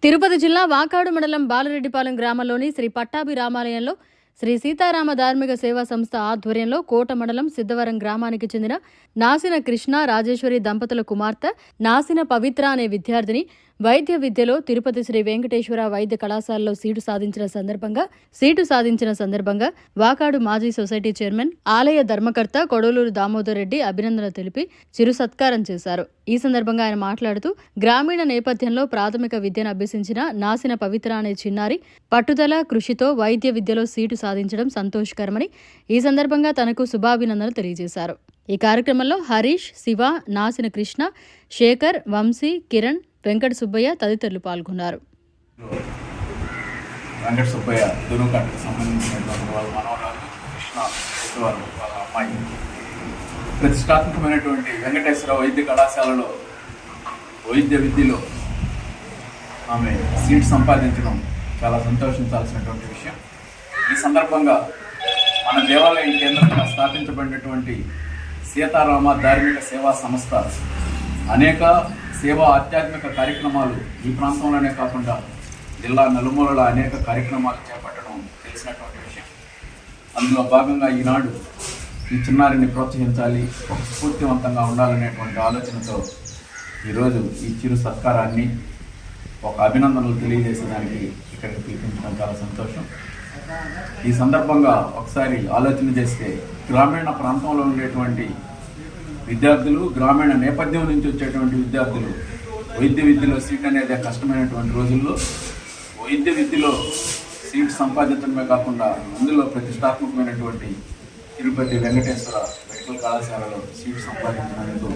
తిరుపతి జిల్లా వాకాడు మండలం బాలరెడ్డిపాలెం గ్రామంలోని శ్రీ పట్టాభి రామాలయంలో శ్రీ సీతారామ ధార్మిక సేవా సంస్థ ఆధ్వర్యంలో కోట మండలం సిద్ధవరం గ్రామానికి చెందిన నాసిన కృష్ణ రాజేశ్వరి దంపతుల కుమార్తె నాసిన పవిత్ర అనే విద్యార్థిని వైద్య విద్యలో తిరుపతి శ్రీ వెంకటేశ్వర వైద్య కళాశాలలో సీటు సాధించిన సందర్భంగా వాకాడు మాజీ సొసైటీ చైర్మన్ ఆలయ ధర్మకర్త కొడలూరు దామోదర్ రెడ్డి అభినందనలు తెలిపి చిరు సత్కారం చేశారు. ఈ సందర్భంగా ఆయన మాట్లాడుతూ గ్రామీణ నేపథ్యంలో ప్రాథమిక విద్యను అభ్యసించిన నాసిన పవిత్ర అనే చిన్నారి పట్టుదల కృషితో వైద్య విద్యలో సీటు సాధించడం సంతోషకరమని ఈ సందర్భంగా తనకు శుభాభినందనలు తెలియజేశారు. ఈ కార్యక్రమంలో హరీష్, శివ, నాసిన కృష్ణ, శేఖర్, వంశీ, కిరణ్, వెంకట సుబ్బయ్య తదితరులు పాల్గొన్నారు. వెంకట సుబ్బయ్య దురుకట్టుకు సంబంధించినటువంటి వాళ్ళ మనవరాలు కృష్ణ వాళ్ళ అమ్మాయి ప్రతిష్టాత్మకమైనటువంటి వెంకటేశ్వర వైద్య కళాశాలలో వైద్య విద్యలో ఆమె సీట్ సంపాదించడం చాలా సంతోషించాల్సినటువంటి విషయం. ఈ సందర్భంగా మన దేవాలయం కేంద్రంగా స్థాపించబడినటువంటి సీతారామ ధార్మిక సేవా సంస్థ అనేక సేవా ఆధ్యాత్మిక కార్యక్రమాలు ఈ ప్రాంతంలోనే కాకుండా జిల్లా నలుమూలల అనేక కార్యక్రమాలు చేపట్టడం తెలిసినటువంటి విషయం. అందులో భాగంగా ఈనాడు ఈ చిన్నారిని ప్రోత్సహించాలి, ఒక స్ఫూర్తివంతంగా ఉండాలనేటువంటి ఆలోచనతో ఈరోజు ఈ చిరు సత్కారాన్ని ఒక అభినందనలు తెలియజేసేదానికి ఇక్కడికి పిలిపించడం చాలా సంతోషం. ఈ సందర్భంగా ఒకసారి ఆలోచన చేస్తే గ్రామీణ ప్రాంతంలో ఉండేటువంటి విద్యార్థులు, గ్రామీణ నేపథ్యం నుంచి వచ్చేటువంటి విద్యార్థులు వైద్య విద్యలో సీట్ అనేది కష్టమైనటువంటి రోజుల్లో వైద్య విద్యలో సీట్ సంపాదించడమే కాకుండా అందులో ప్రతిష్టాత్మకమైనటువంటి తిరుపతి వెంకటేశ్వర మెడికల్ కళాశాలలో సీట్ సంపాదించినందుకు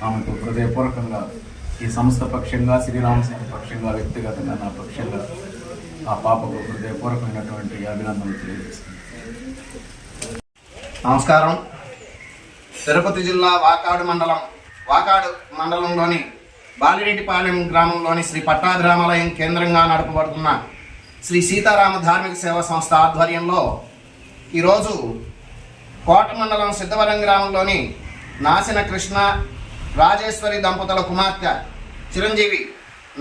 ఆమెకు హృదయపూర్వకంగా ఈ సంస్థ పక్షంగా, శ్రీరామసేన పక్షంగా, వ్యక్తిగతంగా నా పక్షంగా ఆ పాపకు హృదయపూర్వకమైనటువంటి అభినందనలు తెలియజేస్తుంది. నమస్కారం. తిరుపతి జిల్లా వాకాడు మండలంలోని బాలిరెడ్డిపాలెం గ్రామంలోని శ్రీ పట్టాభి రామాలయం కేంద్రంగా నడపబడుతున్న శ్రీ సీతారామ ధార్మిక సేవా సంస్థ ఆధ్వర్యంలో ఈరోజు కోట మండలం సిద్ధవరం గ్రామంలోని నాసిన కృష్ణ రాజేశ్వరి దంపతుల కుమార్తె చిరంజీవి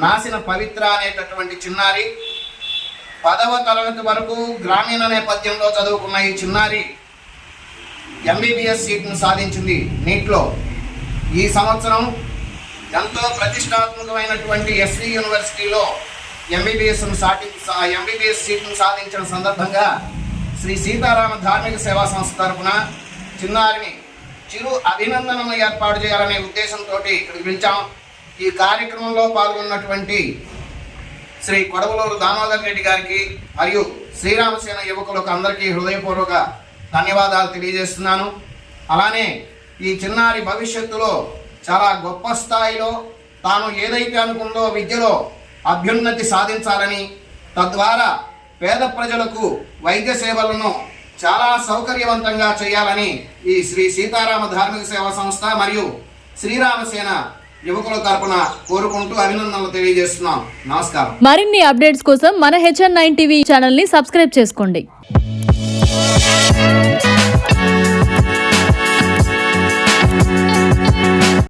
నాసిన పవిత్ర అనేటటువంటి చిన్నారి 10వ తరగతి వరకు గ్రామీణ నేపథ్యంలో చదువుకున్న ఈ చిన్నారి ఎంబీబీఎస్ సీట్ను సాధించింది. నీట్లో ఈ సంవత్సరం ఎంతో ప్రతిష్టాత్మకమైనటువంటి ఎస్వి యూనివర్సిటీలో ఎంబీబీఎస్ సీట్ను సాధించిన సందర్భంగా శ్రీ సీతారామ ధార్మిక సేవా సంస్థ తరఫున చిన్నారిని చిరు అభినందనలు ఏర్పాటు చేయాలనే ఉద్దేశంతో ఇక్కడికి పిలిచాం. ఈ కార్యక్రమంలో పాల్గొన్నటువంటి శ్రీ కొడవలూరు దామోదర్ రెడ్డి గారికి మరియు శ్రీరామసేన యువకులకు అందరికీ హృదయపూర్వక ధన్యవాదాలు తెలియజేస్తున్నాను. అలానే ఈ చిన్నారి భవిష్యత్తులో చాలా గొప్ప స్థాయిలో తాను ఏదైతే అనుకుందో విద్యలో అభ్యున్నతి సాధించాలని, తద్వారా పేద ప్రజలకు వైద్య సేవలను చాలా సౌకర్యవంతంగా చేయాలని ఈ శ్రీ సీతారామ ధార్మిక సేవా సంస్థ మరియు శ్రీరామసేన యువకుల తరపున కోరుకుంటూ అభినందనలు తెలియజేస్తున్నాం. నమస్కారం. మరిన్ని అప్డేట్స్ కోసం మన HN9 టీవీ ఛానల్ ని సబ్స్క్రైబ్ చేసుకోండి.